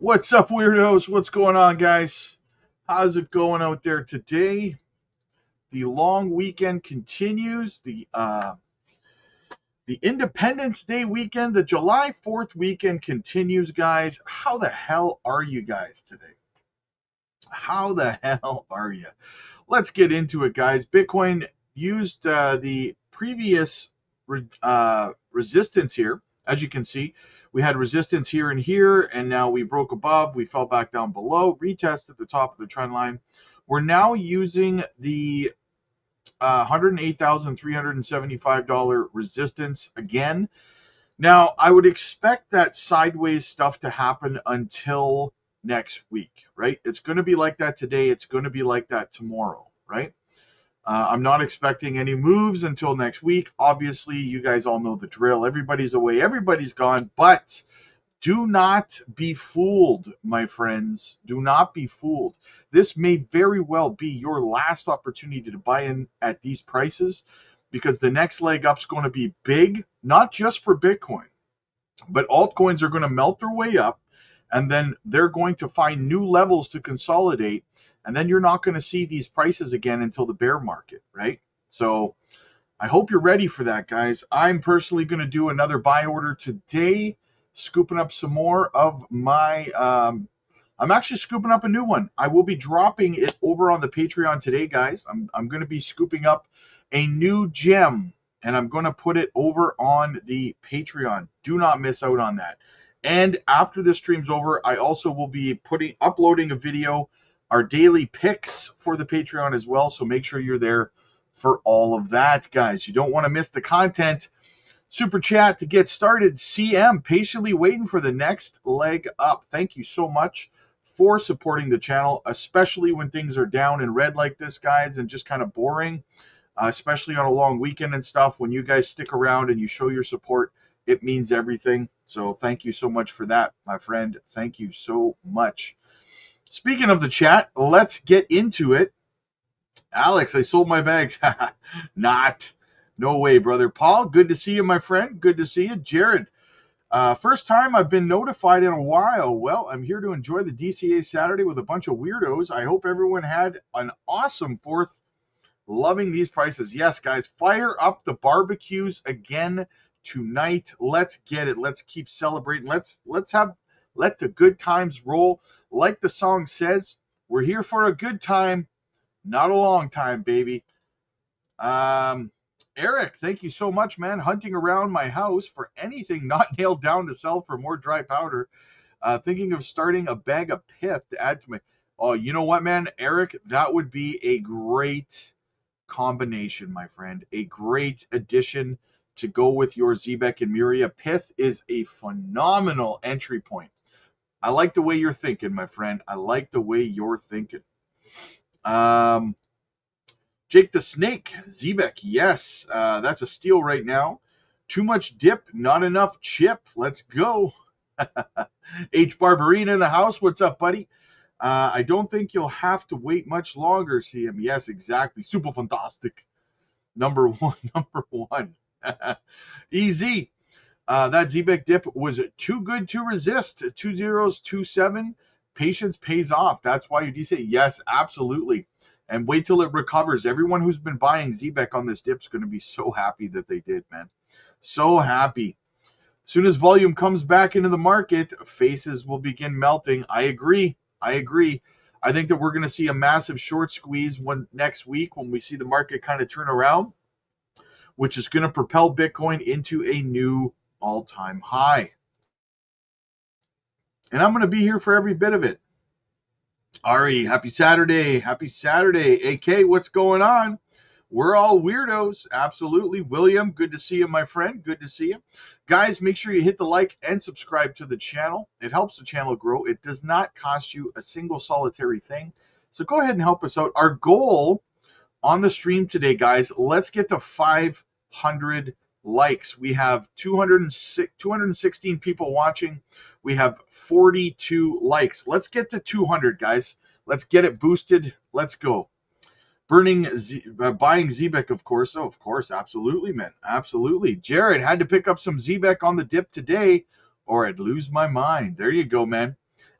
What's up, weirdos? What's going on, guys? How's it going out there today? The long weekend continues. The Independence Day weekend, the July 4th weekend continues, guys. How the hell are you guys today? How the hell are you? Let's get into it, guys. Bitcoin used the previous resistance here. As you can see, we had resistance here and here, and now we broke above. We fell back down below, retested the top of the trend line. We're now using the $108,375 resistance again. Now, I would expect that sideways stuff to happen until next week, right? It's going to be like that today. It's going to be like that tomorrow, right? I'm not expecting any moves until next week. Obviously, you guys all know the drill. Everybody's away. Everybody's gone. But do not be fooled, my friends. Do not be fooled. This may very well be your last opportunity to buy in at these prices, because the next leg up is going to be big, not just for Bitcoin, but altcoins are going to melt their way up, and then they're going to find new levels to consolidate, and then you're not going to see these prices again until the bear market, right? So I hope you're ready for that, guys. I'm personally going to do another buy order today, scooping up some more of my I'm actually scooping up a new one. I will be dropping it over on the Patreon today, guys. I'm going to be scooping up a new gem, and I'm going to put it over on the Patreon. Do not miss out on that. And after this stream's over, I also will be uploading a video, our daily picks for the Patreon as well. So make sure you're there for all of that, guys. You don't want to miss the content. Super chat to get started. CM, patiently waiting for the next leg up. Thank you so much for supporting the channel, especially when things are down and red like this, guys, and just kind of boring, especially on a long weekend and stuff. When you guys stick around and you show your support, it means everything. So thank you so much for that, my friend. Thank you so much. Speaking of the chat, let's get into it. Alex, I sold my bags. Not. No way, brother. Paul, good to see you, my friend. Good to see you. Jared, first time I've been notified in a while. Well, I'm here to enjoy the DCA Saturday with a bunch of weirdos. I hope everyone had an awesome 4th. Loving these prices. Yes, guys, fire up the barbecues again tonight. Let's get it. Let's keep celebrating. Let the good times roll. Like the song says, we're here for a good time, not a long time, baby. Eric, thank you so much, man. Hunting around my house for anything not nailed down to sell for more dry powder. Thinking of starting a bag of pith to add to my. Oh, you know what, man, Eric? That would be a great combination, my friend. A great addition to go with your Zebek and Miria. Pith is a phenomenal entry point. I like the way you're thinking, my friend. I like the way you're thinking. Jake the Snake, Zebek, yes, that's a steal right now. Too much dip, not enough chip. Let's go. H. Barbarina in the house. What's up, buddy? I don't think you'll have to wait much longer, CM. Yes, exactly. Super fantastic. Number one. Easy. That Zebek dip was too good to resist. 2 zeros, 2-7. Patience pays off. That's why you say yes, absolutely. And wait till it recovers. Everyone who's been buying Zebek on this dip is going to be so happy that they did, man. So happy. As soon as volume comes back into the market, faces will begin melting. I agree. I think that we're going to see a massive short squeeze next week when we see the market kind of turn around, which is going to propel Bitcoin into a new all-time high. And I'm going to be here for every bit of it. Ari, happy Saturday. Happy Saturday. AK, what's going on? We're all weirdos. Absolutely. William, good to see you, my friend. Good to see you. Guys, make sure you hit the like and subscribe to the channel. It helps the channel grow. It does not cost you a single solitary thing. So go ahead and help us out. Our goal on the stream today, guys, let's get to 500 likes. We have 216 people watching. We have 42 likes. Let's get to 200, guys. Let's get it boosted. Let's go. Buying Zebek, of course. Oh, of course. Absolutely, man. Absolutely. Jared, had to pick up some Zebek on the dip today or I'd lose my mind. There you go, man.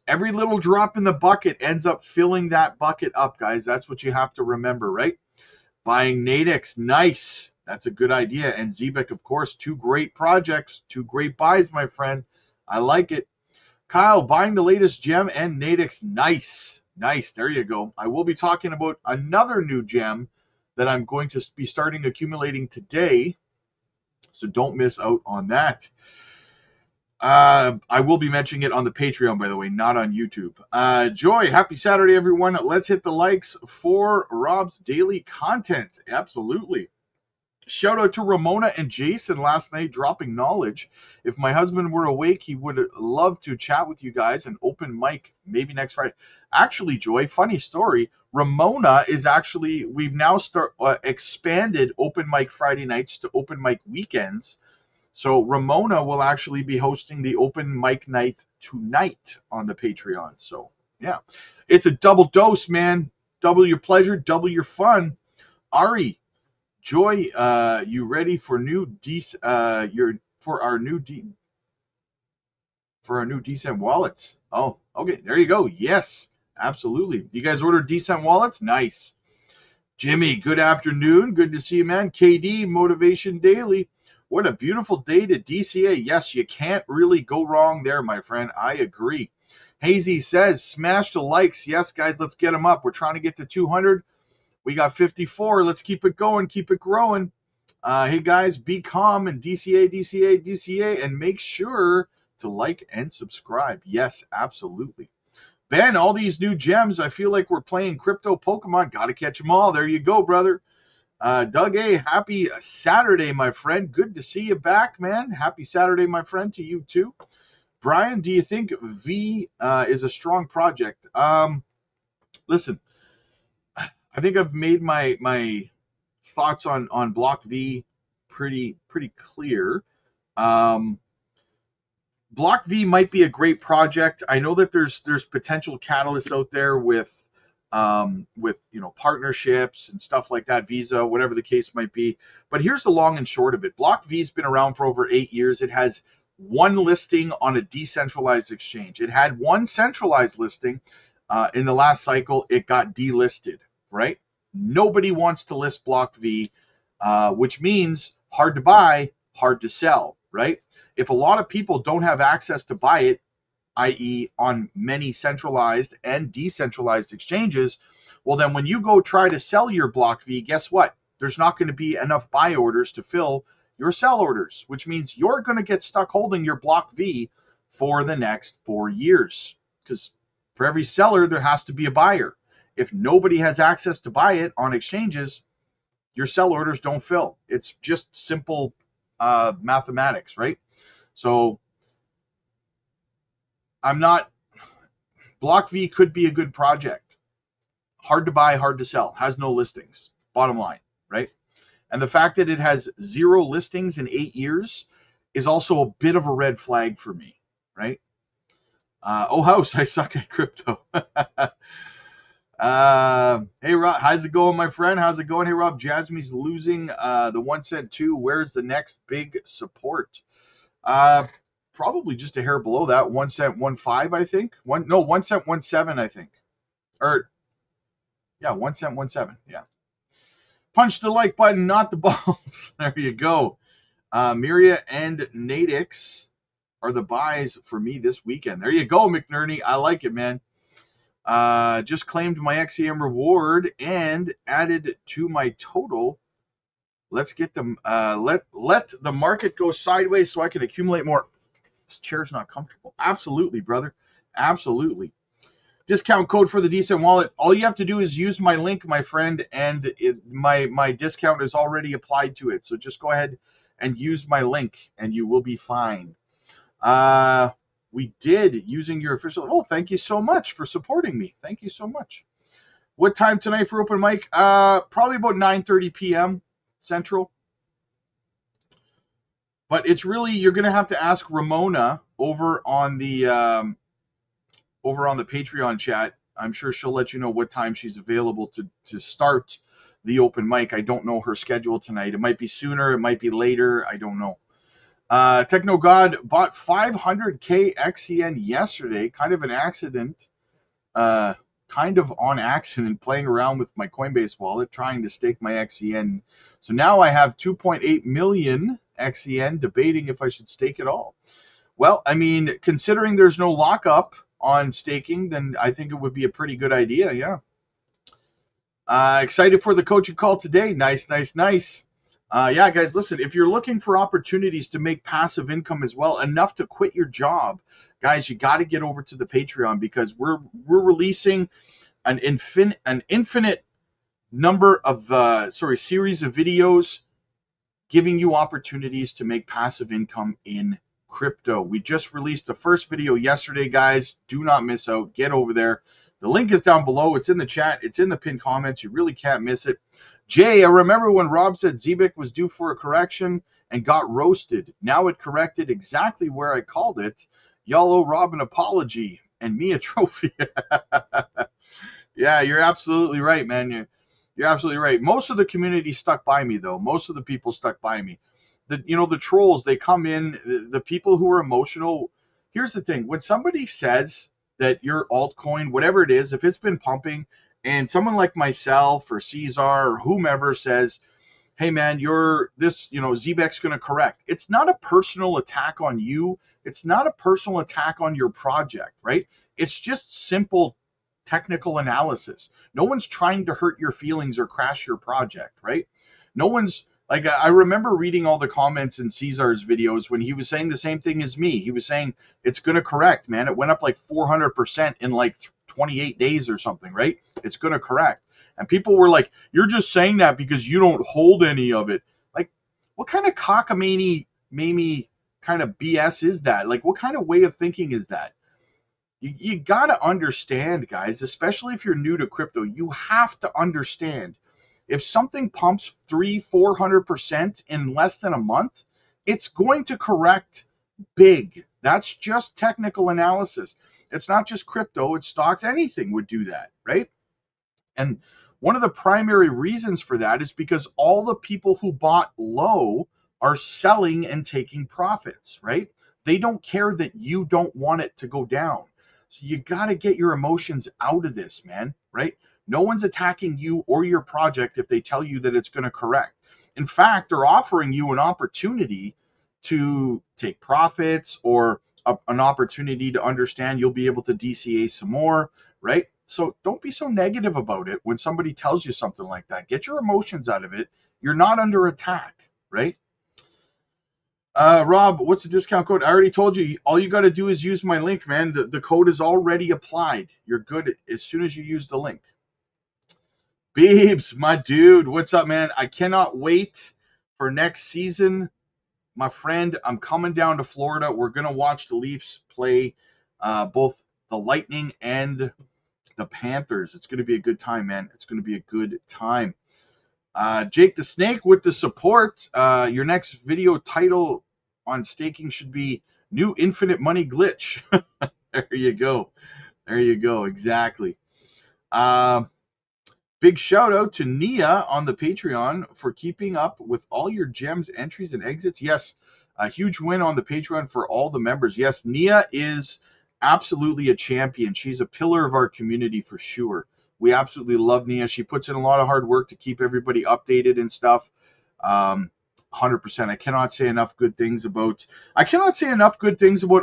Every little drop in the bucket ends up filling that bucket up, guys. That's what you have to remember, right? Buying Nadex, nice. That's a good idea. And Zebek, of course, two great projects, two great buys, my friend. I like it. Kyle, buying the latest gem and Nadex, nice. Nice, there you go. I will be talking about another new gem that I'm going to be starting accumulating today, so don't miss out on that. I will be mentioning it on the Patreon, by the way, not on YouTube. Joy, happy Saturday, everyone. Let's hit the likes for Rob's daily content. Absolutely. Shout out to Ramona and Jason last night dropping knowledge. If my husband were awake, he would love to chat with you guys and open mic maybe next Friday. Actually, Joy, funny story. Ramona is actually, we've now expanded open mic Friday nights to open mic weekends. So Ramona will actually be hosting the open mic night tonight on the Patreon. So yeah, it's a double dose, man. Double your pleasure, double your fun. Ari, Joy, you ready for our new decent wallets? Oh, okay, there you go. Yes, absolutely. You guys ordered decent wallets? Nice. Jimmy, good afternoon. Good to see you, man. KD, Motivation Daily. What a beautiful day to DCA. Yes, you can't really go wrong there, my friend. I agree. Hazy says, smash the likes. Yes, guys, let's get them up. We're trying to get to 200. We got 54. Let's keep it going. Keep it growing. Hey, guys, be calm and DCA, and make sure to like and subscribe. Yes, absolutely. Ben, all these new gems, I feel like we're playing crypto Pokemon. Got to catch them all. There you go, brother. Doug A, happy Saturday, my friend. Good to see you back, man. Happy Saturday, my friend, to you too. Brian, do you think V is a strong project? Listen, I think I've made my thoughts on Block V pretty clear. Block V might be a great project. I know that there's potential catalysts out there with partnerships and stuff like that, Visa, whatever the case might be. But here's the long and short of it. Block V's been around for over 8 years. It has one listing on a decentralized exchange. It had one centralized listing. In the last cycle, it got delisted, right? Nobody wants to list Block V, which means hard to buy, hard to sell, right? If a lot of people don't have access to buy it, i.e. on many centralized and decentralized exchanges, well, then when you go try to sell your Block V, guess what? There's not going to be enough buy orders to fill your sell orders, which means you're going to get stuck holding your Block V for the next 4 years. Because for every seller, there has to be a buyer. If nobody has access to buy it on exchanges, your sell orders don't fill. It's just simple mathematics, right? So Block V could be a good project. Hard to buy, hard to sell, has no listings, bottom line, right? And the fact that it has 0 listings in 8 years is also a bit of a red flag for me, right? House, I suck at crypto. Hey, Rob, how's it going, my friend? How's it going? Hey, Rob, Jasmine's losing the 1 cent too. Where's the next big support? Probably just a hair below that, 1 cent 1.5, I think. 1 cent 1.7, I think. Or yeah, 1 cent 1.7. Yeah. Punch the like button, not the balls. There you go. Miria and Nadex are the buys for me this weekend. There you go, McNerney. I like it, man. Just claimed my XAM reward and added to my total. Let's get them. Let the market go sideways so I can accumulate more. This chair's not comfortable. Absolutely, brother. Absolutely. Discount code for the decent wallet. All you have to do is use my link, my friend, and my discount is already applied to it. So just go ahead and use my link, and you will be fine. We did using your official. Oh, thank you so much for supporting me. Thank you so much. What time tonight for open mic? Probably about 9:30 p.m. Central. But it's really, you're going to have to ask Ramona over on the Patreon chat. I'm sure she'll let you know what time she's available to start the open mic. I don't know her schedule tonight. It might be sooner. It might be later. I don't know. Techno God bought 500K XEN yesterday. Kind of an accident. Kind of on accident, playing around with my Coinbase wallet, trying to stake my XEN. So now I have 2.8 million XEN, debating if I should stake it all. Well, I mean, considering there's no lockup on staking, then I think it would be a pretty good idea. Yeah. Excited for the coaching call today. Nice, nice, nice. Yeah, guys, listen, if you're looking for opportunities to make passive income as well, enough to quit your job, guys, you got to get over to the Patreon, because we're releasing an infinite number of series of videos giving you opportunities to make passive income in crypto. We just released the first video yesterday, guys. Do not miss out. Get over there. The link is down below. It's in the chat. It's in the pinned comments. You really can't miss it. Jay, I remember when Rob said ZBIC was due for a correction and got roasted. Now it corrected exactly where I called it. Y'all owe Rob an apology and me a trophy. Yeah, you're absolutely right, man. You're absolutely right. Most of the community stuck by me, though. Most of the people stuck by me. The trolls, they come in, the people who are emotional. Here's the thing. When somebody says that your altcoin, whatever it is, if it's been pumping, and someone like myself or Caesar or whomever says, hey, man, ZBEC's going to correct. It's not a personal attack on you. It's not a personal attack on your project, right? It's just simple technical analysis. No one's trying to hurt your feelings or crash your project, right? No one's like, I remember reading all the comments in Caesar's videos when he was saying the same thing as me. He was saying it's going to correct, man. It went up like 400% in like 28 days or something, right? It's going to correct. And people were like, you're just saying that because you don't hold any of it. Like, what kind of cockamamie kind of BS is that? Like, what kind of way of thinking is that? You got to understand, guys, especially if you're new to crypto, you have to understand if something pumps 300-400% in less than a month, it's going to correct big. That's just technical analysis. It's not just crypto, it's stocks. Anything would do that, right? And one of the primary reasons for that is because all the people who bought low are selling and taking profits, right? They don't care that you don't want it to go down. So you got to get your emotions out of this, man, right? No one's attacking you or your project if they tell you that it's going to correct. In fact, they're offering you an opportunity to take profits or an opportunity to understand you'll be able to DCA some more, right? So don't be so negative about it when somebody tells you something like that. Get your emotions out of it. You're not under attack, right? Rob, what's the discount code? I already told you. All you got to do is use my link, man. The code is already applied. You're good as soon as you use the link. Beebs, my dude, what's up, man? I cannot wait for next season. My friend, I'm coming down to Florida. We're going to watch the Leafs play both the Lightning and the Panthers. It's going to be a good time, man. It's going to be a good time. Jake the Snake with the support. Your next video title on staking should be New Infinite Money Glitch. There you go. There you go. Exactly. Big shout out to Nia on the Patreon for keeping up with all your gems, entries, and exits. Yes, a huge win on the Patreon for all the members. Yes, Nia is absolutely a champion. She's a pillar of our community for sure. We absolutely love Nia. She puts in a lot of hard work to keep everybody updated and stuff. 100%. I cannot say enough good things about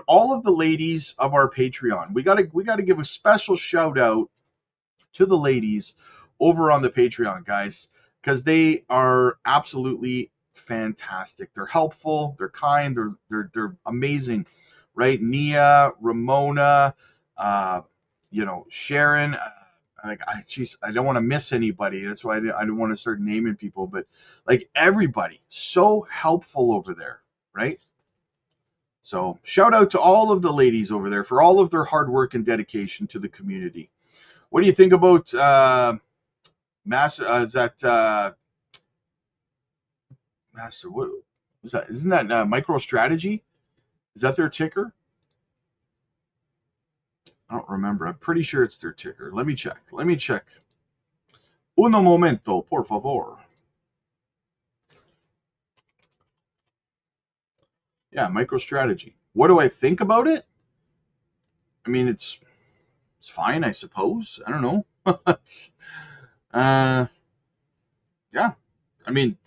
all of the ladies of our Patreon. We gotta give a special shout out to the ladies over on the Patreon, guys, because they are absolutely fantastic. They're helpful, they're kind, they're amazing, right? Nia, Ramona, Sharon. I don't want to miss anybody. That's why I didn't want to start naming people, but like everybody, so helpful over there, right? So shout out to all of the ladies over there for all of their hard work and dedication to the community. What do you think about Master? Master? What is that? Isn't that MicroStrategy? Is that their ticker? I don't remember. I'm pretty sure it's their ticker. Let me check. Un momento, por favor. Yeah, MicroStrategy. What do I think about it? I mean, it's fine, I suppose. I don't know. It's, yeah. I mean,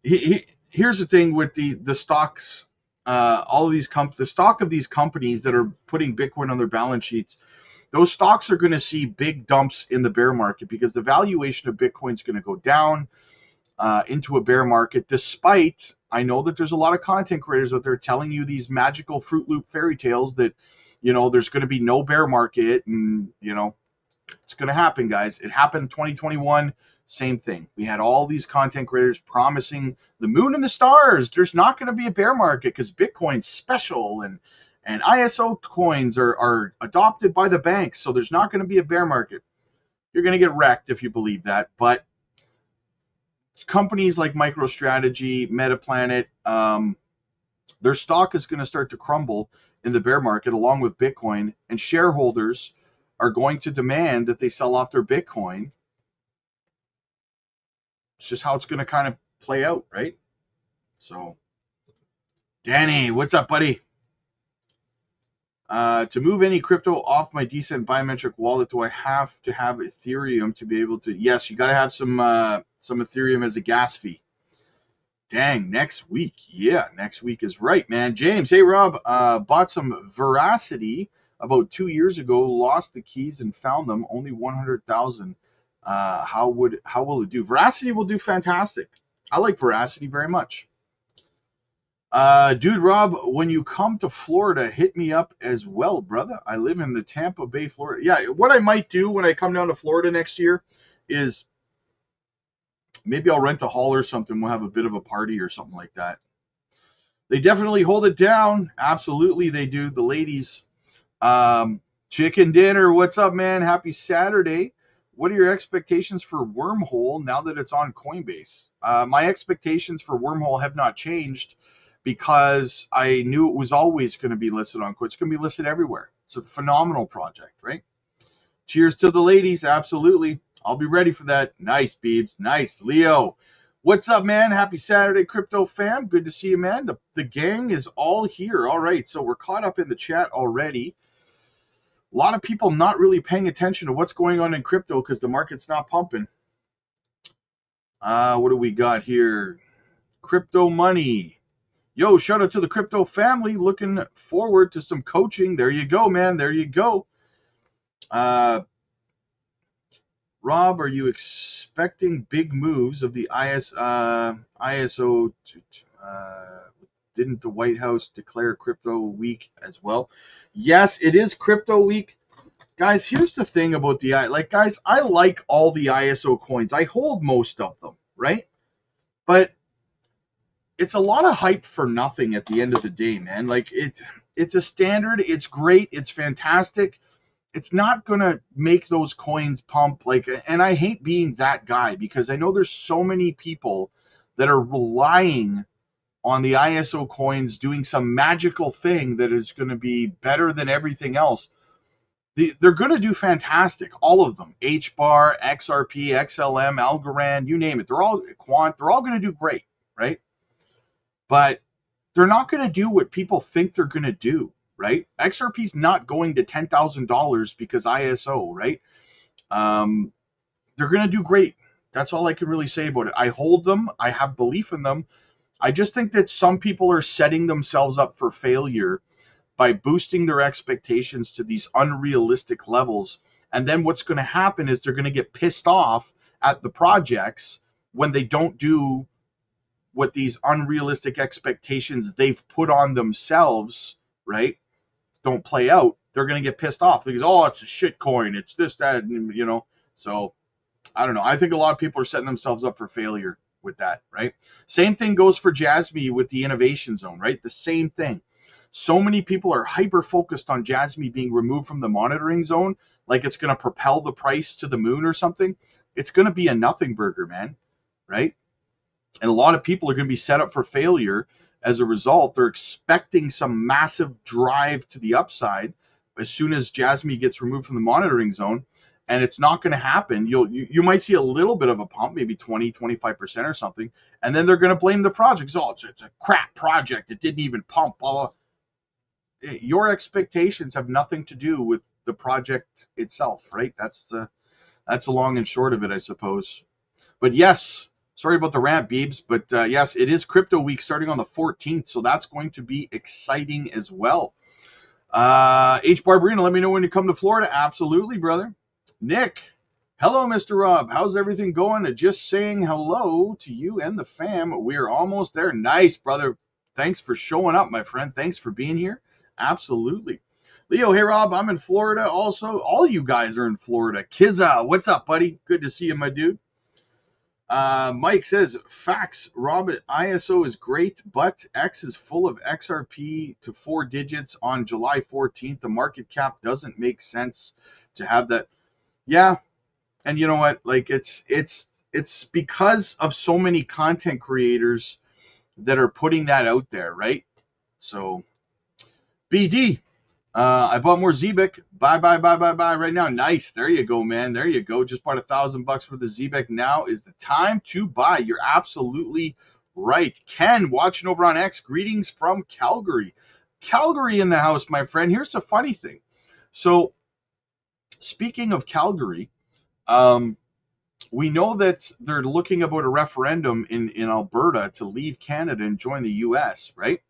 here's the thing with the stocks. All of these the stock of these companies that are putting Bitcoin on their balance sheets, those stocks are going to see big dumps in the bear market because the valuation of Bitcoin is going to go down into a bear market. Despite, I know that there's a lot of content creators out there telling you these magical Fruit Loop fairy tales that, there's going to be no bear market, and it's going to happen, guys. It happened in 2021. Same thing. We had all these content creators promising the moon and the stars. There's not going to be a bear market because Bitcoin's special and ISO coins are adopted by the banks, so there's not going to be a bear market. You're going to get wrecked if you believe that. But companies like MicroStrategy, Metaplanet, their stock is going to start to crumble in the bear market along with Bitcoin, and shareholders are going to demand that they sell off their Bitcoin. It's just how it's going to kind of play out, right? So, Danny, what's up, buddy? To move any crypto off my decent biometric wallet, do I have to have Ethereum to be able to? Yes, you got to have some Ethereum as a gas fee. Dang, next week. Yeah, next week is right, man. James, hey, Rob, bought some Veracity about 2 years ago, lost the keys and found them, only 100,000. How will it do? Veracity will do fantastic. I like Veracity very much. Dude, Rob, when you come to Florida, hit me up as well, brother. I live in the Tampa Bay, Florida. Yeah, what I might do when I come down to Florida next year is maybe I'll rent a hall or something. We'll have a bit of a party or something like that. They definitely hold it down. Absolutely, they do. The ladies. Chicken dinner. What's up, man? Happy Saturday. What are your expectations for Wormhole now that it's on Coinbase? My expectations for Wormhole have not changed because I knew it was always going to be listed on Coinbase. It's going to be listed everywhere. It's a phenomenal project, right? Cheers to the ladies. Absolutely. I'll be ready for that. Nice, Beebs. Nice. Leo. What's up, man? Happy Saturday, crypto fam. Good to see you, man. The gang is all here. All right. So we're caught up in the chat already. A lot of people not really paying attention to what's going on in crypto because the market's not pumping. What do we got here? Crypto money. Yo, shout out to the crypto family. Looking forward to some coaching. There you go, man. There you go. Rob, are you expecting big moves of the ISO? Didn't the White House declare crypto week as well? Yes, it is crypto week. Guys, here's the thing about guys, I like all the ISO coins. I hold most of them, right? But it's a lot of hype for nothing at the end of the day, man. Like it's a standard, it's great, it's fantastic. It's not going to make those coins pump and I hate being that guy because I know there's so many people that are relying on the ISO coins doing some magical thing that is going to be better than everything else. They're going to do fantastic, all of them. HBAR, XRP, XLM, Algorand, you name it. They're all quant. They're all going to do great, right? But they're not going to do what people think they're going to do, right? XRP's not going to $10,000 because ISO, right? They're going to do great. That's all I can really say about it. I hold them. I have belief in them. I just think that some people are setting themselves up for failure by boosting their expectations to these unrealistic levels. And then what's going to happen is they're going to get pissed off at the projects when they don't do what these unrealistic expectations they've put on themselves, right, don't play out. They're going to get pissed off because, oh, it's a shit coin. It's this, that, and, So I don't know. I think a lot of people are setting themselves up for failure with that, right? Same thing goes for Jasmy with the innovation zone, right? The same thing. So many people are hyper focused on Jasmy being removed from the monitoring zone, like it's going to propel the price to the moon or something. It's going to be a nothing burger, man, right? And a lot of people are going to be set up for failure as a result. They're expecting some massive drive to the upside as soon as Jasmy gets removed from the monitoring zone. and it's not going to happen. You might see a little bit of a pump, maybe 20-25% or something, and then they're going to blame the project. Oh, it's a crap project. It didn't even pump. Blah, blah. Your expectations have nothing to do with the project itself, right? That's the long and short of it, I suppose. But yes, sorry about the rant, Beebs, but yes, it is crypto week starting on the 14th, so that's going to be exciting as well. H. Barbarina, let me know when you come to Florida. Absolutely, brother. Nick, hello, Mr. Rob. How's everything going? Just saying hello to you and the fam. We're almost there. Nice, brother. Thanks for showing up, my friend. Thanks for being here. Absolutely. Leo, hey, Rob. I'm in Florida also. All you guys are in Florida. Kizza, what's up, buddy? Good to see you, my dude. Mike says, facts, Rob, ISO is great, but X is full of XRP to 4 digits on July 14th. The market cap doesn't make sense to have that. Yeah. And you know what? Like it's because of so many content creators that are putting that out there, right? So BD, I bought more ZBIC. Buy right now. Nice. There you go, man. There you go. Just bought $1,000 for the ZBIC. Now is the time to buy. You're absolutely right. Ken, watching over on X. Greetings from Calgary. Calgary in the house, my friend. Here's the funny thing. So, speaking of Calgary, we know that they're looking about a referendum in Alberta to leave Canada and join the U.S., right?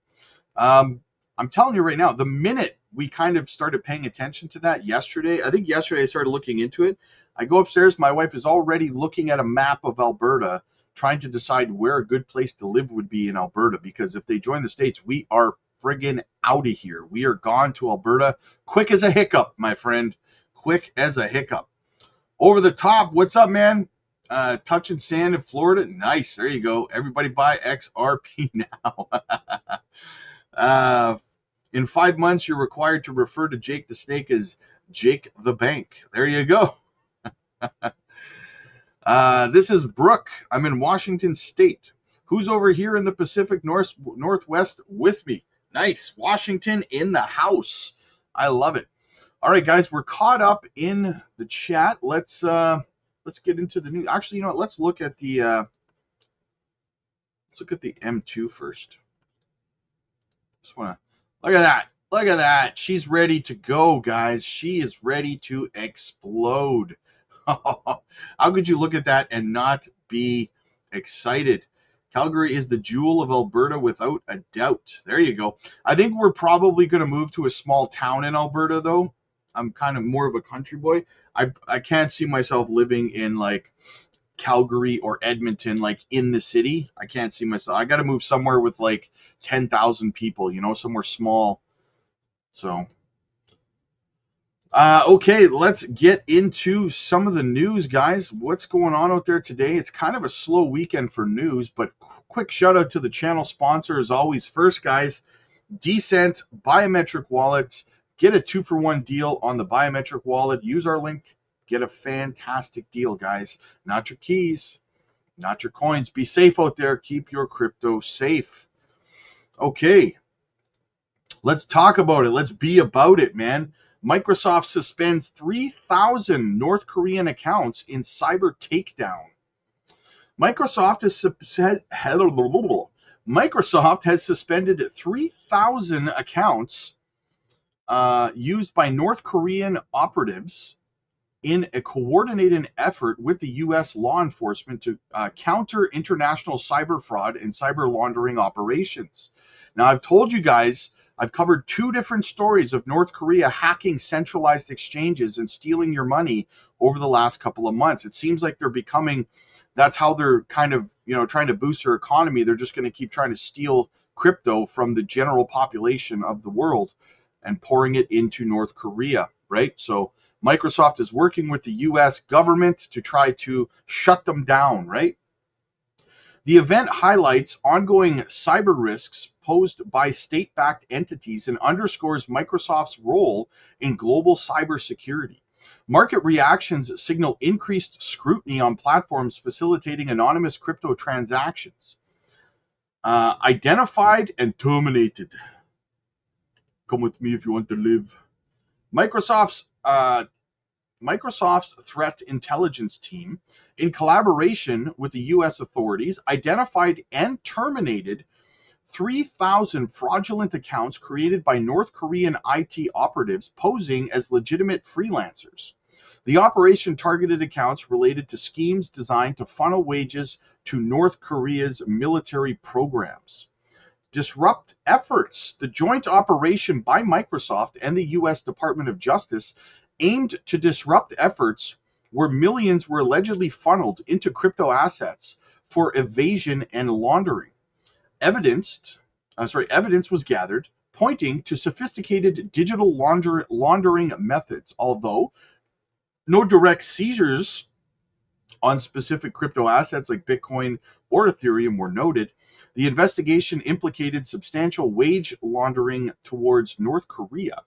I'm telling you right now, the minute we kind of started paying attention to that yesterday, I think yesterday I started looking into it. I go upstairs, my wife is already looking at a map of Alberta, trying to decide where a good place to live would be in Alberta, because if they join the States, we are friggin' out of here. We are gone to Alberta quick as a hiccup, my friend. Quick as a hiccup. Over the top, what's up, man? Touching sand in Florida. Nice. There you go. Everybody buy XRP now. In 5 months, you're required to refer to Jake the Snake as Jake the Bank. There you go. This is Brooke. I'm in Washington State. Who's over here in the Pacific Northwest with me? Nice. Washington in the house. I love it. All right, guys, we're caught up in the chat. Let's get into the news. Actually, you know what? Let's look at the M2 first. Just want to look at that. Look at that. She's ready to go, guys. She is ready to explode. How could you look at that and not be excited? Calgary is the jewel of Alberta without a doubt. There you go. I think we're probably going to move to a small town in Alberta, though. I'm kind of more of a country boy. I can't see myself living in like Calgary or Edmonton, like in the city. I can't see myself. I got to move somewhere with like 10,000 people, you know, somewhere small. So, okay, let's get into some of the news, guys. What's going on out there today? It's kind of a slow weekend for news, but quick shout out to the channel sponsor as always. First, guys, Decent Biometric Wallet. Get a 2-for-1 deal on the biometric wallet. Use our link. Get a fantastic deal, guys. Not your keys, not your coins. Be safe out there. Keep your crypto safe. Okay, let's talk about it. Let's be about it, man. Microsoft suspends 3,000 North Korean accounts in cyber takedown. Microsoft has suspended 3,000 accounts used by North Korean operatives in a coordinated effort with the U.S. law enforcement to counter international cyber fraud and cyber laundering operations. Now, I've told you guys, I've covered 2 different stories of North Korea hacking centralized exchanges and stealing your money over the last couple of months. It seems like that's how they're kind of, trying to boost their economy. They're just going to keep trying to steal crypto from the general population of the world and pouring it into North Korea, right? So Microsoft is working with the U.S. government to try to shut them down, right? The event highlights ongoing cyber risks posed by state-backed entities and underscores Microsoft's role in global cybersecurity. Market reactions signal increased scrutiny on platforms facilitating anonymous crypto transactions. Identified and terminated. Come with me if you want to live. Microsoft's Microsoft's threat intelligence team, in collaboration with the US authorities, identified and terminated 3,000 fraudulent accounts created by North Korean IT operatives posing as legitimate freelancers. The operation targeted accounts related to schemes designed to funnel wages to North Korea's military programs. Disrupt efforts. The joint operation by Microsoft and the US Department of Justice aimed to disrupt efforts where millions were allegedly funneled into crypto assets for evasion and laundering. Evidence was gathered pointing to sophisticated digital laundering methods, although no direct seizures on specific crypto assets like Bitcoin or Ethereum were noted. The investigation implicated substantial wage laundering towards North Korea,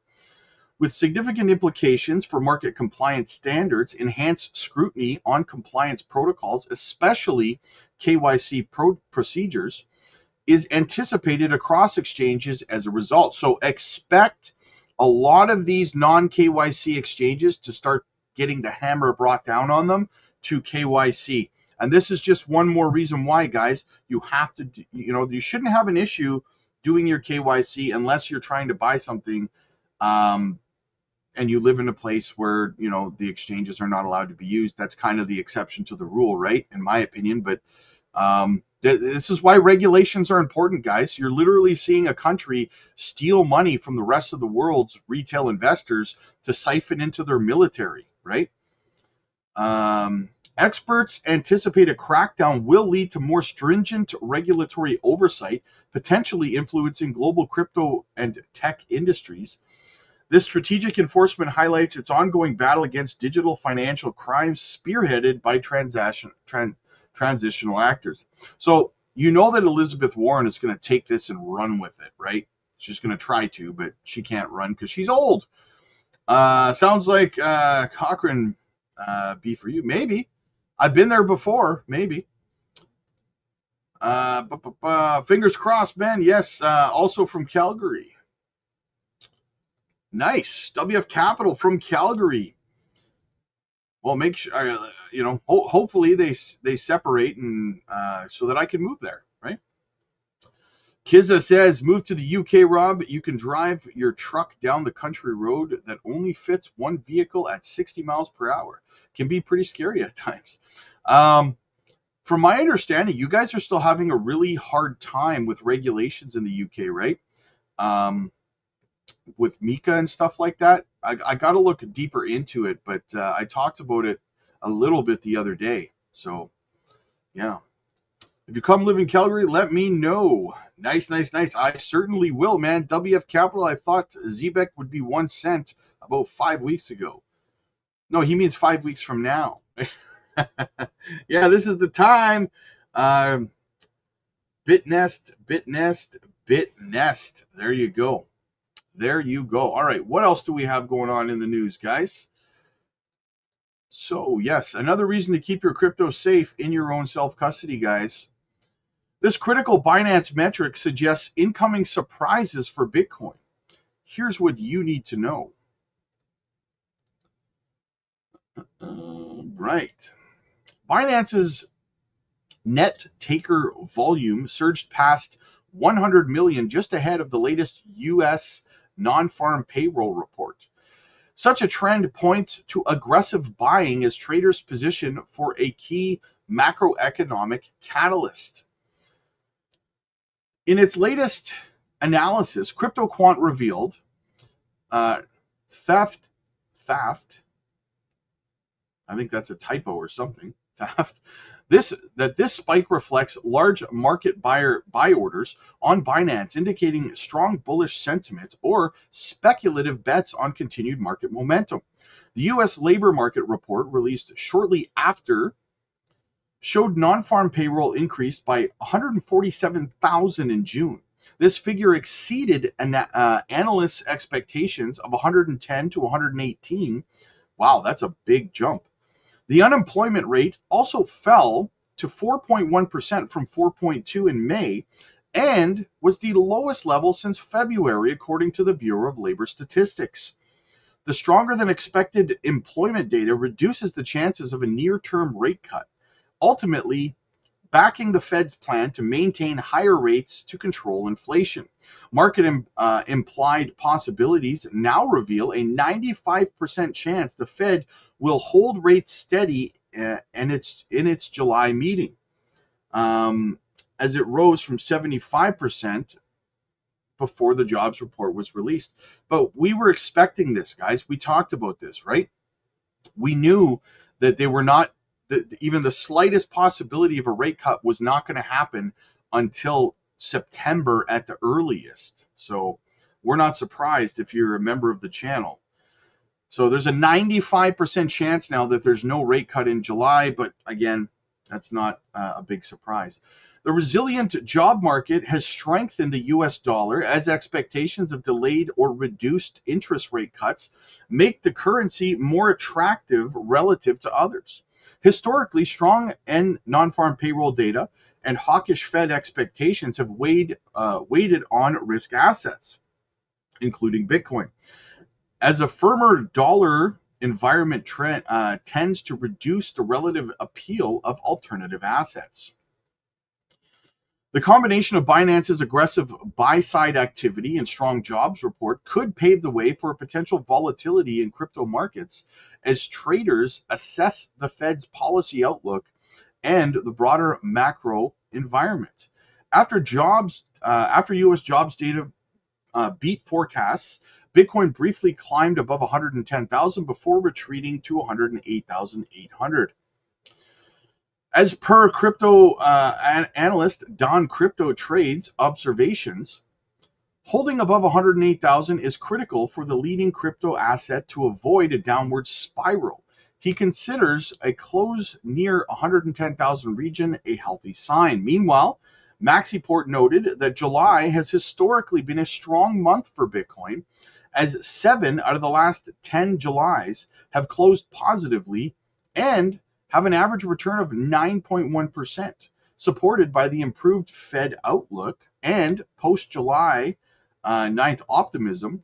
with significant implications for market compliance standards, enhanced scrutiny on compliance protocols, especially KYC procedures, is anticipated across exchanges as a result. So expect a lot of these non-KYC exchanges to start getting the hammer brought down on them to KYC. And this is just one more reason why, guys, you have to, you shouldn't have an issue doing your KYC unless you're trying to buy something and you live in a place where, the exchanges are not allowed to be used. That's kind of the exception to the rule, right? In my opinion. But this is why regulations are important, guys. You're literally seeing a country steal money from the rest of the world's retail investors to siphon into their military, right? Experts anticipate a crackdown will lead to more stringent regulatory oversight, potentially influencing global crypto and tech industries. This strategic enforcement highlights its ongoing battle against digital financial crimes spearheaded by transitional actors. So you know that Elizabeth Warren is going to take this and run with it, right? She's going to try to, but she can't run because she's old. Sounds like Cochrane be for you. Maybe. I've been there before. Maybe. Fingers crossed, Ben. Yes. Also from Calgary. Nice. WF Capital from Calgary. Well, make sure, hopefully they separate and so that I can move there, right? Kizza says, move to the UK, Rob. You can drive your truck down the country road that only fits one vehicle at 60 miles per hour. Can be pretty scary at times. From my understanding, you guys are still having a really hard time with regulations in the UK, right? With Mika and stuff like that. I got to look deeper into it, but I talked about it a little bit the other day. So, yeah. If you come live in Calgary, let me know. Nice. I certainly will, man. WF Capital, I thought Zebek would be 1 cent about 5 weeks ago. No, he means 5 weeks from now. Yeah, this is the time. Bitnest. There you go. All right, what else do we have going on in the news, guys? So, yes, another reason to keep your crypto safe in your own self-custody, guys. This critical Binance metric suggests incoming surprises for Bitcoin. Here's what you need to know. Right. Binance's net taker volume surged past 100 million just ahead of the latest U.S. non-farm payroll report. Such a trend points to aggressive buying as traders position for a key macroeconomic catalyst. In its latest analysis, CryptoQuant revealed theft, I think that's a typo or something, theft, this spike reflects large market buy orders on Binance, indicating strong bullish sentiment or speculative bets on continued market momentum. The U.S. labor market report released shortly after showed non-farm payroll increased by 147,000 in June. This figure exceeded analysts' expectations of 110 to 118. Wow, that's a big jump. The unemployment rate also fell to 4.1% from 4.2% in May and was the lowest level since February, according to the Bureau of Labor Statistics. The stronger than expected employment data reduces the chances of a near-term rate cut, ultimately backing the Fed's plan to maintain higher rates to control inflation. Market implied possibilities now reveal a 95% chance the Fed will hold rates steady in its July meeting, as it rose from 75% before the jobs report was released. But we were expecting this, guys. We talked about this, right? We knew that they were not, that even the slightest possibility of a rate cut was not going to happen until September at the earliest. So we're not surprised if you're a member of the channel. So there's a 95% chance now that there's no rate cut in July, but again, that's not a big surprise. The resilient job market has strengthened the US dollar as expectations of delayed or reduced interest rate cuts make the currency more attractive relative to others. Historically, strong and non-farm payroll data and hawkish Fed expectations have weighted on risk assets, including Bitcoin. As a firmer dollar environment tends to reduce the relative appeal of alternative assets. The combination of Binance's aggressive buy-side activity and strong jobs report could pave the way for a potential volatility in crypto markets as traders assess the Fed's policy outlook and the broader macro environment. After U.S. jobs data beat forecasts, Bitcoin briefly climbed above 110,000 before retreating to 108,800. As per crypto analyst Don Crypto Trade's observations, holding above 108,000 is critical for the leading crypto asset to avoid a downward spiral. He considers a close near 110,000 region a healthy sign. Meanwhile, Maxiport noted that July has historically been a strong month for Bitcoin, as 7 out of the last 10 Julys have closed positively and have an average return of 9.1%, supported by the improved Fed outlook and post-July 9th optimism.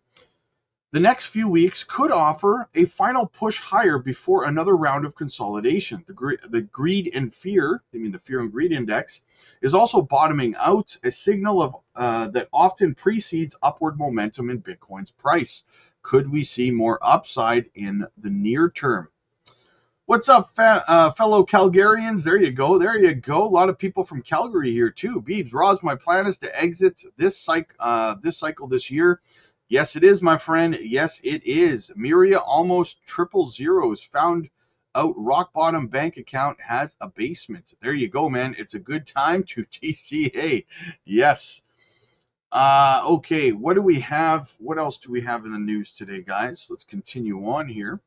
The next few weeks could offer a final push higher before another round of consolidation. The greed and fear, the fear and greed index, is also bottoming out, a signal of that often precedes upward momentum in Bitcoin's price. Could we see more upside in the near term? What's up, fellow Calgarians? There you go. There you go. A lot of people from Calgary here too. Beebs, Roz, my plan is to exit this cycle this year. Yes, it is, my friend. Yes, it is. Miria almost triple zeros. Found out rock bottom bank account has a basement. There you go, man. It's a good time to TCA. Yes. Okay, what do we have? What else do we have in the news today, guys? Let's continue on here.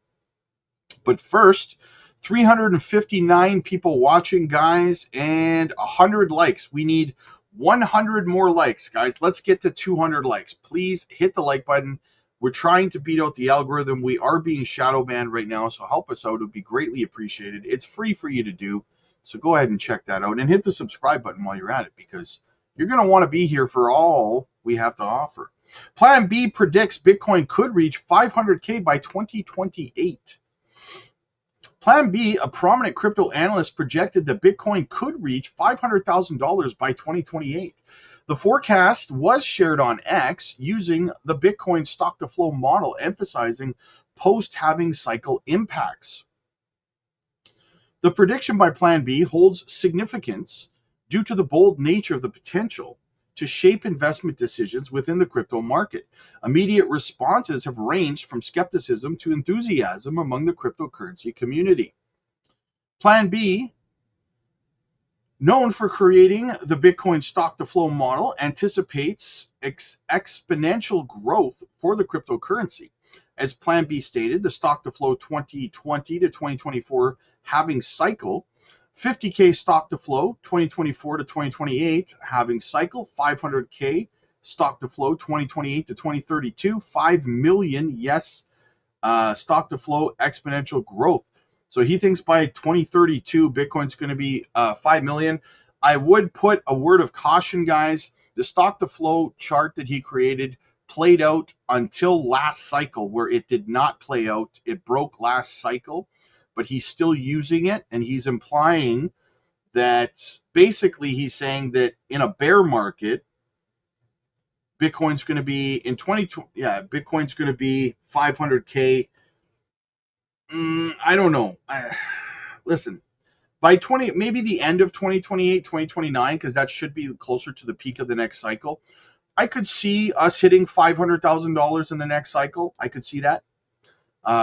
But first, 359 people watching, guys, and 100 likes. We need 100 more likes, guys. Let's get to 200 likes. Please hit the like button. We're trying to beat out the algorithm. We are being shadow banned right now, so help us out. It would be greatly appreciated. It's free for you to do, so go ahead and check that out. And hit the subscribe button while you're at it, because you're going to want to be here for all we have to offer. Plan B predicts Bitcoin could reach 500K by 2028. Plan B, a prominent crypto analyst, projected that Bitcoin could reach $500,000 by 2028. The forecast was shared on X using the Bitcoin stock-to-flow model, emphasizing post-halving cycle impacts. The prediction by Plan B holds significance due to the bold nature of the potential to shape investment decisions within the crypto market. Immediate responses have ranged from skepticism to enthusiasm among the cryptocurrency community. Plan B, known for creating the Bitcoin stock-to-flow model, anticipates exponential growth for the cryptocurrency. As Plan B stated, the stock-to-flow 2020 to 2024 halving cycle, 50K stock to flow 2024 to 2028 halving cycle, 500K stock to flow 2028 to 2032, 5 million stock to flow exponential growth. So he thinks by 2032 Bitcoin's going to be 5 million. I would put a word of caution, guys. The stock to flow chart that he created played out until last cycle, where it did not play out. It broke last cycle, but he's still using it, and he's implying that basically he's saying that in a bear market, Bitcoin's going to be in 2020. Yeah, Bitcoin's going to be 500K. I don't know. Listen, by maybe the end of 2028, 2029, because that should be closer to the peak of the next cycle, I could see us hitting $500,000 in the next cycle. I could see that.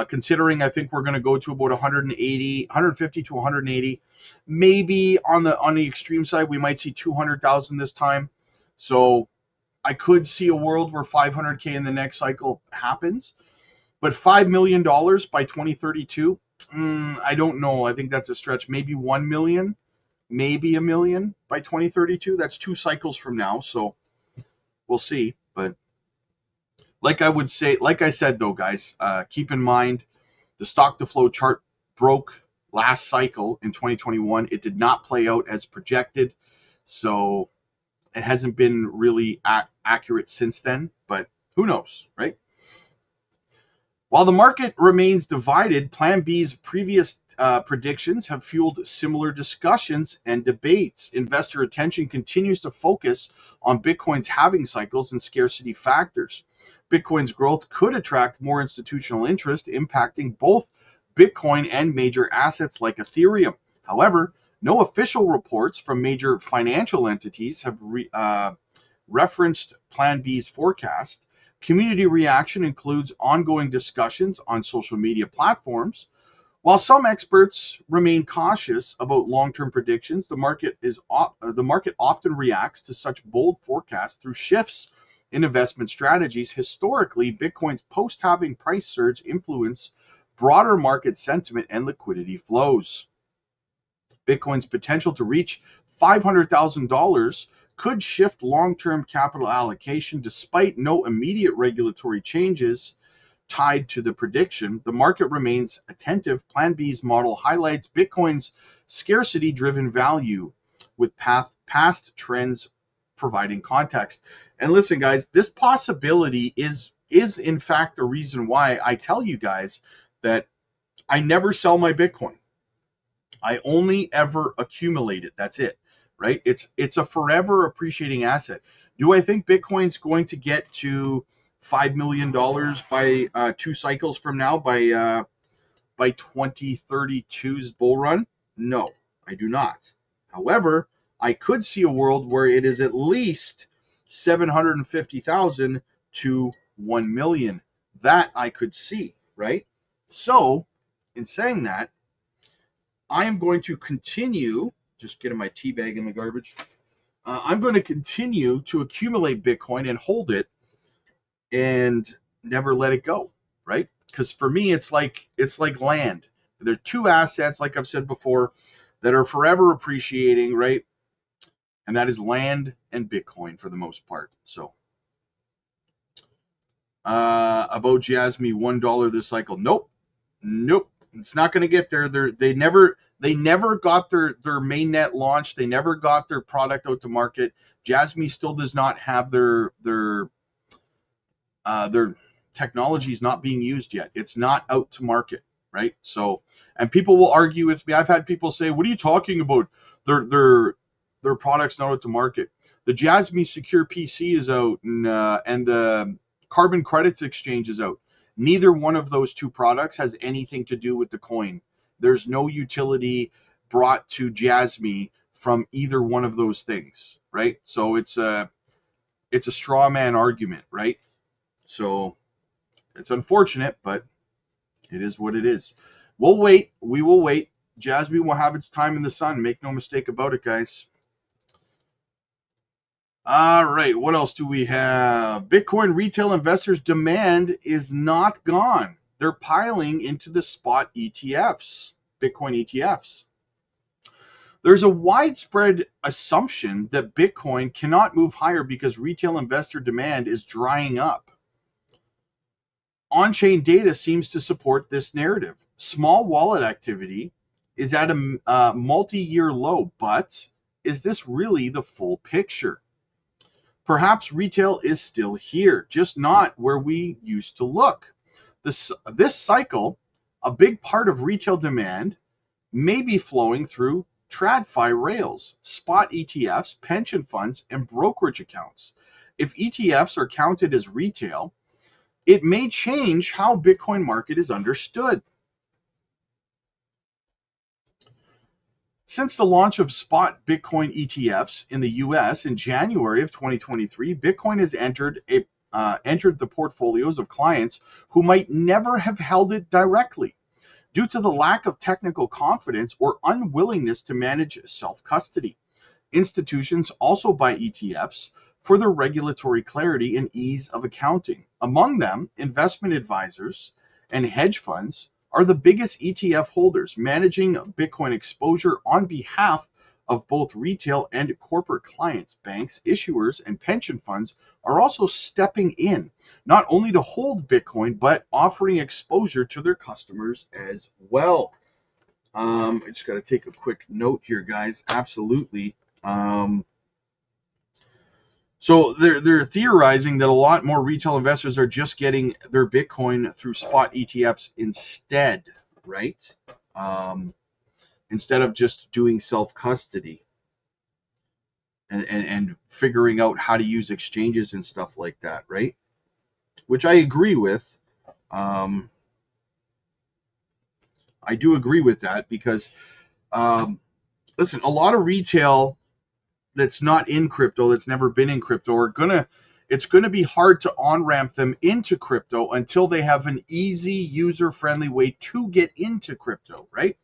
Considering I think we're going to go to about 150 to 180. Maybe on the extreme side, we might see 200,000 this time. So I could see a world where 500K in the next cycle happens. But $5 million by 2032, I don't know. I think that's a stretch. Maybe 1 million, maybe $1 million by 2032. That's 2 cycles from now. So we'll see. But like I said, though, guys, keep in mind the stock to flow chart broke last cycle in 2021. It did not play out as projected. So it hasn't been really accurate since then, but who knows, right? While the market remains divided, Plan B's previous predictions have fueled similar discussions and debates. Investor attention continues to focus on Bitcoin's halving cycles and scarcity factors. Bitcoin's growth could attract more institutional interest, impacting both Bitcoin and major assets like Ethereum. However, no official reports from major financial entities have referenced Plan B's forecast. Community reaction includes ongoing discussions on social media platforms. While some experts remain cautious about long-term predictions, the market often reacts to such bold forecasts through shifts in investment strategies. Historically, Bitcoin's post-halving price surge influenced broader market sentiment and liquidity flows. Bitcoin's potential to reach $500,000 could shift long-term capital allocation despite no immediate regulatory changes tied to the prediction. The market remains attentive. Plan B's model highlights Bitcoin's scarcity-driven value, with past trends providing context. And listen, guys, this possibility is in fact the reason why I tell you guys that I never sell my Bitcoin. I only ever accumulate it. That's it, right? It's a forever appreciating asset. Do I think Bitcoin's going to get to $5 million by 2 cycles from now, by 2032's bull run? No, I do not. However, I could see a world where it is at least 750,000 to 1 million. That I could see, right? So, in saying that, I am going to continue, just getting my tea bag in the garbage. I'm going to continue to accumulate Bitcoin and hold it and never let it go, right? Because for me, it's like land. There are 2 assets, like I've said before, that are forever appreciating, right? And that is land and Bitcoin for the most part. So, about Jasmy, $1 this cycle. Nope. It's not going to get there. They never got their mainnet launched. They never got their product out to market. Jasmy still does not have their technology is not being used yet. It's not out to market, right? So, and people will argue with me. I've had people say, "What are you talking about? Their product's not out to market." The Jasmy Secure PC is out, and the Carbon Credits Exchange is out. Neither one of those 2 products has anything to do with the coin. There's no utility brought to Jasmy from either one of those things, right? So it's a straw man argument, right? So it's unfortunate, but it is what it is. We'll wait. We will wait. Jasmy will have its time in the sun. Make no mistake about it, guys. All right, what else do we have? Bitcoin retail investors' demand is not gone. They're piling into the spot ETFs, Bitcoin ETFs. There's a widespread assumption that Bitcoin cannot move higher because retail investor demand is drying up. On-chain data seems to support this narrative. Small wallet activity is at a multi-year low, but is this really the full picture? Perhaps retail is still here, just not where we used to look. This cycle, a big part of retail demand may be flowing through TradFi rails, spot ETFs, pension funds, and brokerage accounts. If ETFs are counted as retail, it may change how Bitcoin market is understood. Since the launch of spot Bitcoin ETFs in the US in January of 2023, Bitcoin has entered the portfolios of clients who might never have held it directly due to the lack of technical confidence or unwillingness to manage self-custody. Institutions also buy ETFs for their regulatory clarity and ease of accounting. Among them, investment advisors and hedge funds are the biggest ETF holders, managing Bitcoin exposure on behalf of both retail and corporate clients. Banks, issuers, and pension funds are also stepping in, not only to hold Bitcoin, but offering exposure to their customers as well. I just got to take a quick note here, guys. Absolutely. So they're theorizing that a lot more retail investors are just getting their Bitcoin through spot ETFs instead, right? Instead of just doing self-custody and figuring out how to use exchanges and stuff like that, right? Which I agree with. I do agree with that because, listen, a lot of retail that's not in crypto, that's never been in crypto, it's gonna be hard to on-ramp them into crypto until they have an easy, user-friendly way to get into crypto, right?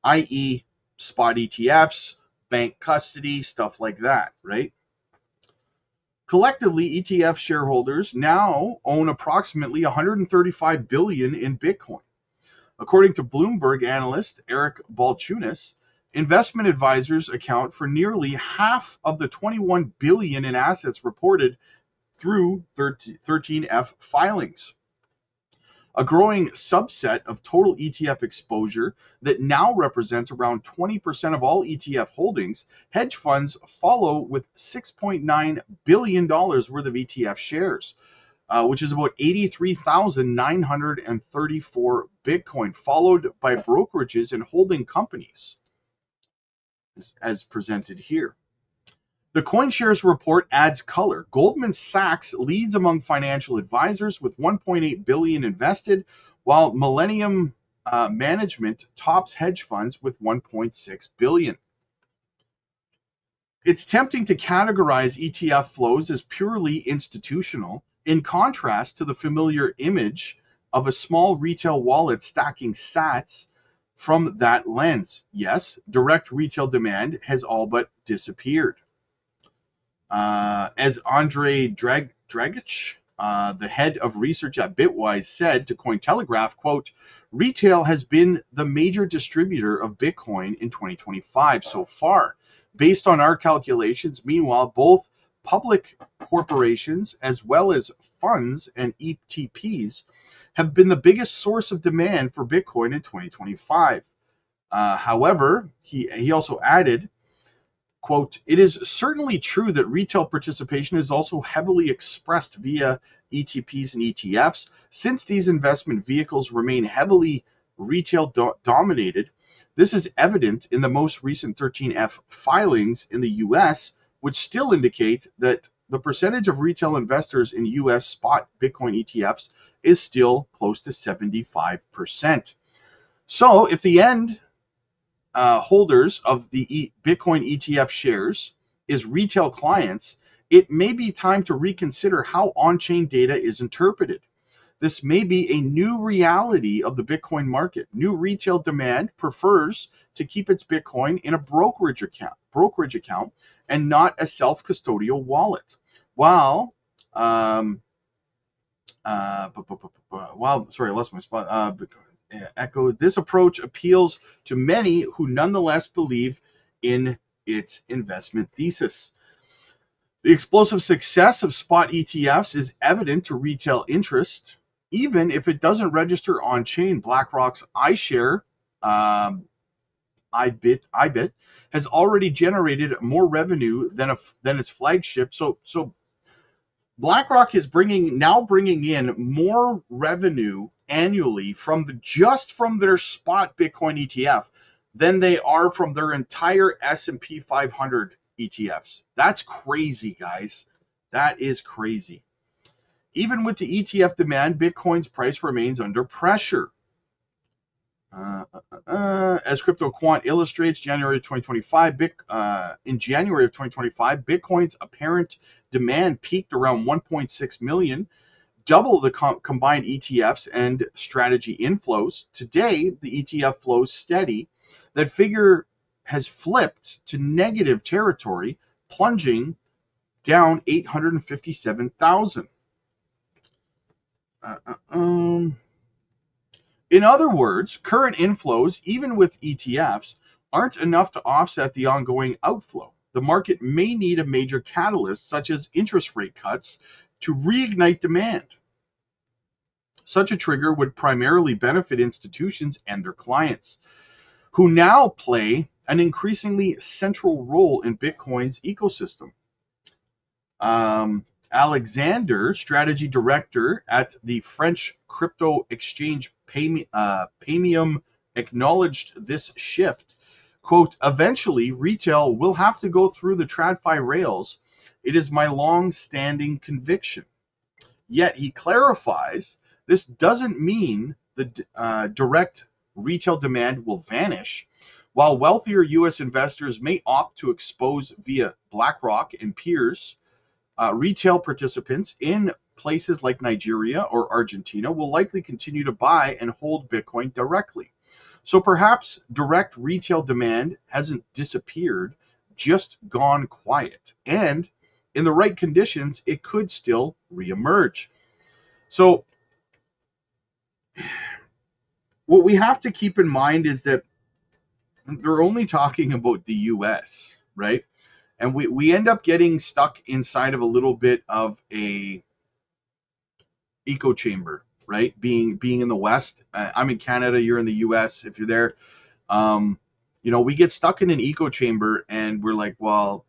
i.e. spot ETFs, bank custody, stuff like that, right? Collectively, ETF shareholders now own approximately 135 billion in Bitcoin. According to Bloomberg analyst Eric Balchunas, investment advisors account for nearly half of the 21 billion in assets reported through 13F filings. A growing subset of total ETF exposure that now represents around 20% of all ETF holdings, hedge funds follow with $6.9 billion worth of ETF shares, which is about 83,934 Bitcoin, followed by brokerages and holding companies, as presented here. The CoinShares report adds color. Goldman Sachs leads among financial advisors with 1.8 billion invested, while Millennium Management tops hedge funds with 1.6 billion. It's tempting to categorize ETF flows as purely institutional, in contrast to the familiar image of a small retail wallet stacking sats. From that lens, yes, direct retail demand has all but disappeared. As Andre Dragic, the head of research at Bitwise, said to Cointelegraph, quote, retail has been the major distributor of Bitcoin in 2025 so far. Based on our calculations, meanwhile, both public corporations as well as funds and ETPs have been the biggest source of demand for Bitcoin in 2025. However, he also added, quote, it is certainly true that retail participation is also heavily expressed via ETPs and ETFs. Since these investment vehicles remain heavily retail dominated, this is evident in the most recent 13F filings in the US, which still indicate that the percentage of retail investors in US spot Bitcoin ETFs is still close to 75%. So if the end holders of the Bitcoin ETF shares is retail clients, it may be time to reconsider how on-chain data is interpreted. This may be a new reality of the Bitcoin market. New retail demand prefers to keep its Bitcoin in a brokerage account and not a self-custodial wallet. While sorry, I lost my spot. Echo, this approach appeals to many who nonetheless believe in its investment thesis. The explosive success of spot ETFs is evident to retail interest, even if it doesn't register on chain. BlackRock's iShare IBIT has already generated more revenue than its flagship. So BlackRock is now bringing in more revenue annually just from their spot Bitcoin ETF than they are from their entire S&P 500 ETFs. That's crazy, guys. That is crazy. Even with the ETF demand, Bitcoin's price remains under pressure. As Crypto Quant illustrates, in January of 2025, Bitcoin's apparent demand peaked around 1.6 million, double the combined ETFs and strategy inflows. Today, the ETF flow is steady. That figure has flipped to negative territory, plunging down 857,000. In other words, current inflows, even with ETFs, aren't enough to offset the ongoing outflow. The market may need a major catalyst, such as interest rate cuts, to reignite demand. Such a trigger would primarily benefit institutions and their clients, who now play an increasingly central role in Bitcoin's ecosystem. Alexander, strategy director at the French crypto exchange Paymium, acknowledged this shift. Quote, eventually, retail will have to go through the TradFi rails. It is my long-standing conviction. Yet he clarifies, this doesn't mean the direct retail demand will vanish. While wealthier U.S. investors may opt to expose via BlackRock and peers, retail participants in places like Nigeria or Argentina will likely continue to buy and hold Bitcoin directly. So perhaps direct retail demand hasn't disappeared, just gone quiet. And in the right conditions, it could still reemerge. So what we have to keep in mind is that they're only talking about the US, right? And we end up getting stuck inside of a little bit of a echo chamber, right? Being in the West, I'm in Canada, you're in the US. If you're there, we get stuck in an echo chamber, and we're like, well,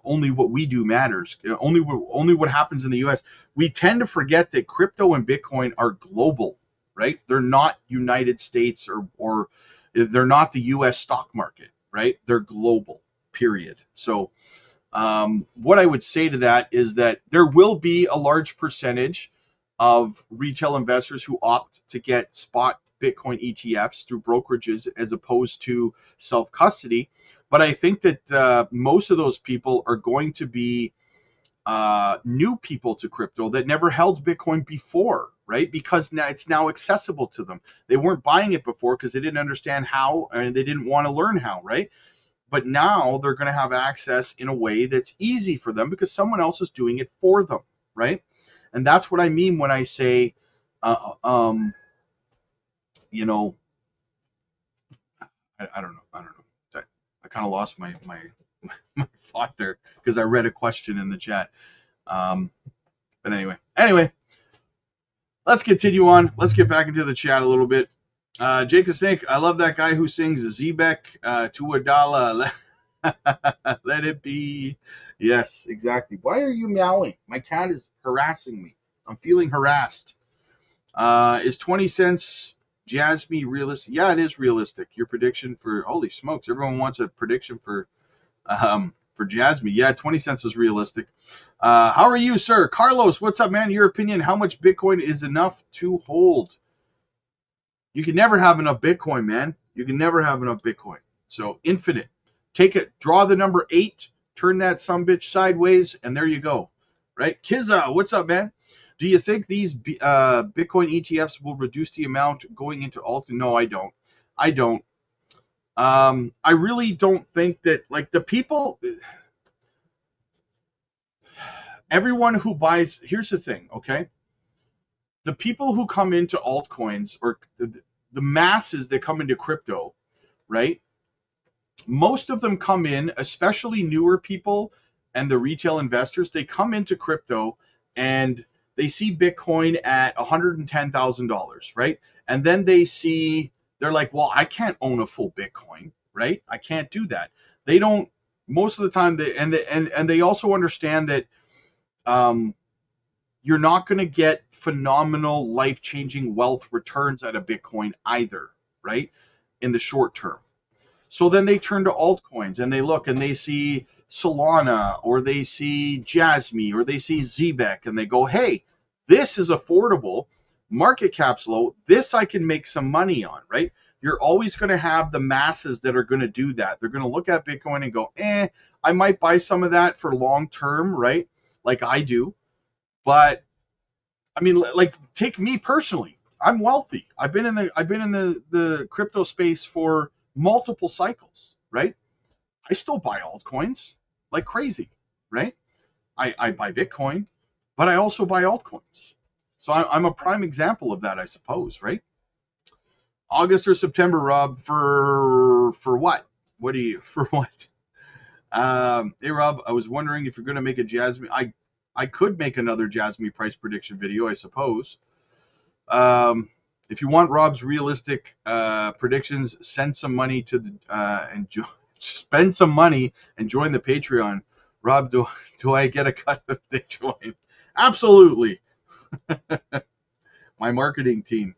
only what we do matters. Only what happens in the US. We tend to forget that crypto and Bitcoin are global, right? They're not United States or they're not the US stock market, right? They're global. Period. So what I would say to that is that there will be a large percentage of retail investors who opt to get spot Bitcoin ETFs through brokerages as opposed to self-custody. But I think that most of those people are going to be new people to crypto that never held Bitcoin before, right? Because now it's now accessible to them. They weren't buying it before because they didn't understand how, and they didn't want to learn how, right? But now they're going to have access in a way that's easy for them because someone else is doing it for them, right? And that's what I mean when I say, I don't know. I kind of lost my thought there because I read a question in the chat. But anyway, let's continue on. Let's get back into the chat a little bit. Jake the Snake, I love that guy who sings Zebek to a dollar. Let it be. Yes, exactly. Why are you meowing? My cat is harassing me. I'm feeling harassed. Is 20 cents Jasmy realistic? Yeah, it is realistic. Your prediction for, holy smokes, everyone wants a prediction for Jasmy. Yeah, 20 cents is realistic. How are you, sir? Carlos, what's up, man? Your opinion, how much Bitcoin is enough to hold? You can never have enough Bitcoin, man. You can never have enough Bitcoin. So infinite. Take it, draw the number 8, turn that sumbitch sideways, and there you go. Right? Kizza, what's up, man? Do you think these Bitcoin ETFs will reduce the amount going into alt? No, I don't. I really don't think that, like, the people, everyone who buys, here's the thing, okay? The people who come into altcoins, or the masses that come into crypto, right? Most of them come in, especially newer people and the retail investors, they come into crypto and they see Bitcoin at $110,000, right? And then they're like, well, I can't own a full Bitcoin, right? I can't do that. They don't, most of the time, and they also understand that you're not going to get phenomenal life-changing wealth returns out of Bitcoin either, right? In the short term. So then they turn to altcoins and they look and they see Solana or they see Jasmy or they see Zbec and they go, hey, this is affordable, market cap's low, this I can make some money on, right? You're always going to have the masses that are going to do that. They're going to look at Bitcoin and go, I might buy some of that for long term, right? Like I do. But I mean, like take me personally. I'm wealthy. I've been in the crypto space for multiple cycles, right? I still buy altcoins like crazy, right? I buy Bitcoin, but I also buy altcoins. So I'm a prime example of that, I suppose, right? August or September, Rob, for what? What do you for what? Hey Rob, I was wondering if you're going to make a Jasmy. I could make another Jasmy price prediction video, I suppose. If you want Rob's realistic predictions, send some money to the spend some money and join the Patreon. Rob, do I get a cut if they join? Absolutely. My marketing team.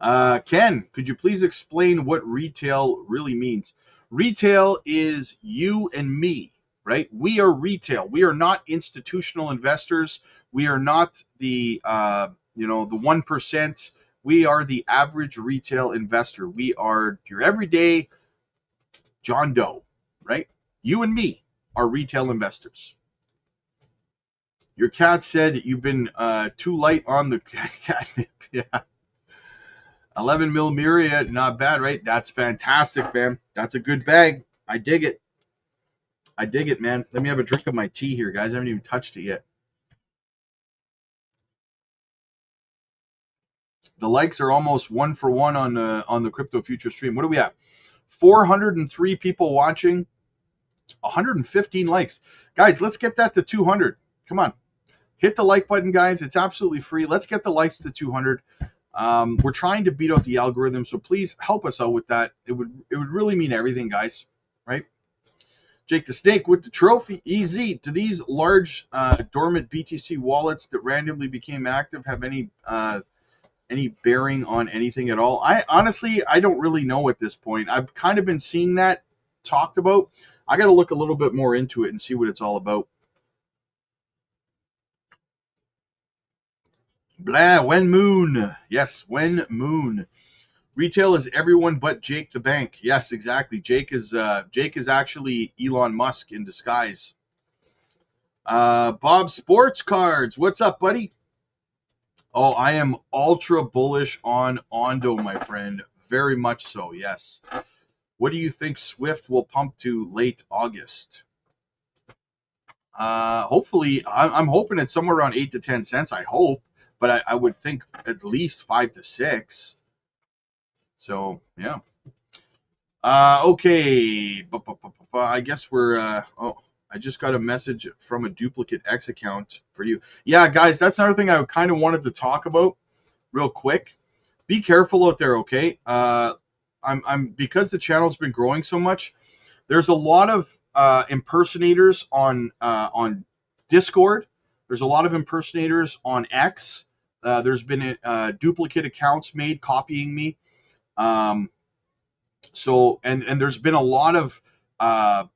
Ken, could you please explain what retail really means? Retail is you and me, right? We are retail. We are not institutional investors. We are not the the 1%. We are the average retail investor. We are your everyday John Doe, right? You and me are retail investors. Your cat said you've been too light on the catnip. Yeah. 11 mil Myriad, not bad, right? That's fantastic, man. That's a good bag. I dig it. I dig it, man. Let me have a drink of my tea here, guys. I haven't even touched it yet. The likes are almost 1-for-1 on the crypto future stream. What do we have? 403 people watching, 115 likes. Guys, let's get that to 200. Come on. Hit the like button, guys. It's absolutely free. Let's get the likes to 200. We're trying to beat out the algorithm, so please help us out with that. It would really mean everything, guys, right? Jake the Snake with the trophy. Easy. Do these large dormant BTC wallets that randomly became active have any bearing on anything at all? I honestly don't really know at this point. I've kind of been seeing that talked about. I got to look a little bit more into it and see what it's all about. Blah, Wen Moon. Yes, Wen Moon. Retail is everyone but Jake the Bank. Yes, exactly. Jake is actually Elon Musk in disguise. Bob Sports Cards. What's up, buddy? Oh, I am ultra bullish on Ondo, my friend. Very much so, yes. What do you think Swift will pump to late August? Hopefully, I'm hoping it's somewhere around 8 to 10 cents. I hope, but I would think at least 5 to 6. So yeah. Okay. I guess we're. I just got a message from a duplicate X account for you. Yeah, guys, that's another thing I kind of wanted to talk about real quick. Be careful out there, okay? I'm because the channel's been growing so much. There's a lot of impersonators on Discord. There's a lot of impersonators on X. There's been duplicate accounts made copying me. So there's been a lot of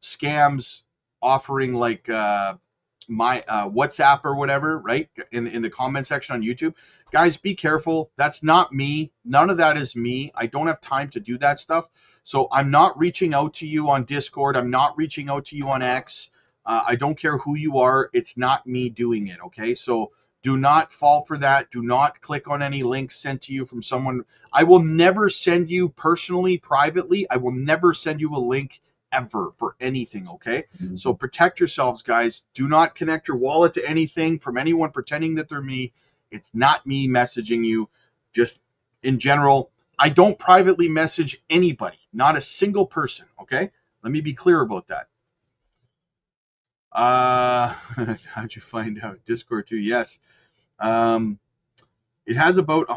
scams offering like my WhatsApp or whatever, right? In the comment section on YouTube. Guys, be careful. That's not me. None of that is me. I don't have time to do that stuff. So I'm not reaching out to you on Discord. I'm not reaching out to you on X. I don't care who you are. It's not me doing it, okay? So do not fall for that. Do not click on any links sent to you from someone. I will never send you personally, privately. I will never send you a link ever for anything, okay? Mm-hmm. So protect yourselves, guys. Do not connect your wallet to anything from anyone pretending that they're me. It's not me messaging you. Just in general, I don't privately message anybody, not a single person, okay? Let me be clear about that. How'd you find out? Discord too, yes. It has about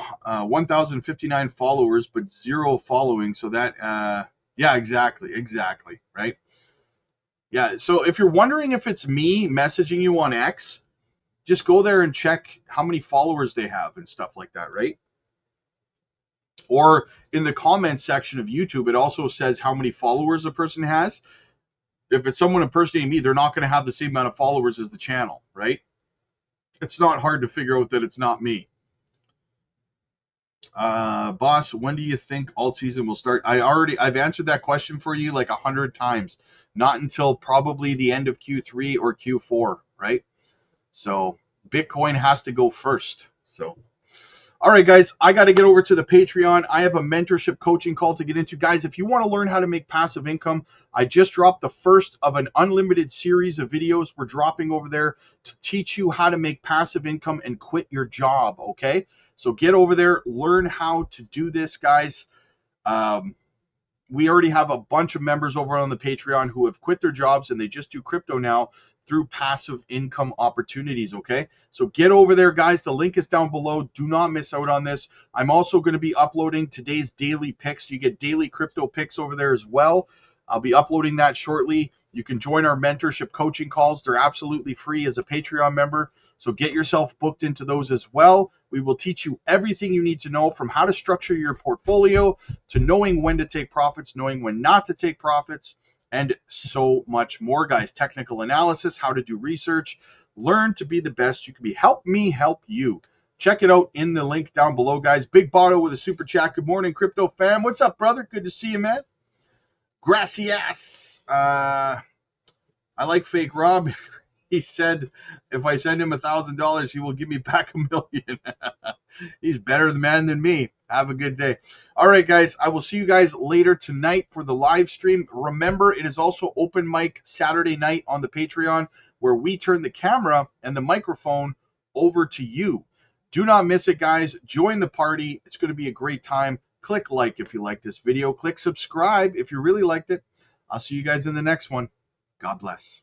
1,059 followers, but 0 following. So that, yeah, exactly, right? Yeah, so if you're wondering if it's me messaging you on X, just go there and check how many followers they have and stuff like that, right? Or in the comment section of YouTube, it also says how many followers a person has. If it's someone impersonating me, they're not going to have the same amount of followers as the channel, right? It's not hard to figure out that it's not me. Boss, when do you think alt season will start? I've answered that question for you like 100 times. Not until probably the end of Q3 or Q4, right? So Bitcoin has to go first. So, all right, guys, I got to get over to the Patreon. I have a mentorship coaching call to get into. Guys, if you want to learn how to make passive income, I just dropped the first of an unlimited series of videos we're dropping over there to teach you how to make passive income and quit your job, okay? So get over there, learn how to do this, guys. We already have a bunch of members over on the Patreon who have quit their jobs and they just do crypto now through passive income opportunities, okay? So get over there, guys. The link is down below. Do not miss out on this. I'm also going to be uploading today's daily picks. You get daily crypto picks over there as well. I'll be uploading that shortly. You can join our mentorship coaching calls. They're absolutely free as a Patreon member. So get yourself booked into those as well. We will teach you everything you need to know, from how to structure your portfolio to knowing when to take profits, knowing when not to take profits, and so much more, guys. Technical analysis, how to do research, learn to be the best you can be. Help me help you. Check it out in the link down below, guys. Big Botto with a super chat. Good morning, crypto fam. What's up, brother? Good to see you, man. Gracias. I like Fake Rob. He said if I send him $1,000, he will give me back $1 million. He's better man than me. Have a good day. All right, guys. I will see you guys later tonight for the live stream. Remember, it is also open mic Saturday night on the Patreon, where we turn the camera and the microphone over to you. Do not miss it, guys. Join the party. It's going to be a great time. Click like if you like this video. Click subscribe if you really liked it. I'll see you guys in the next one. God bless.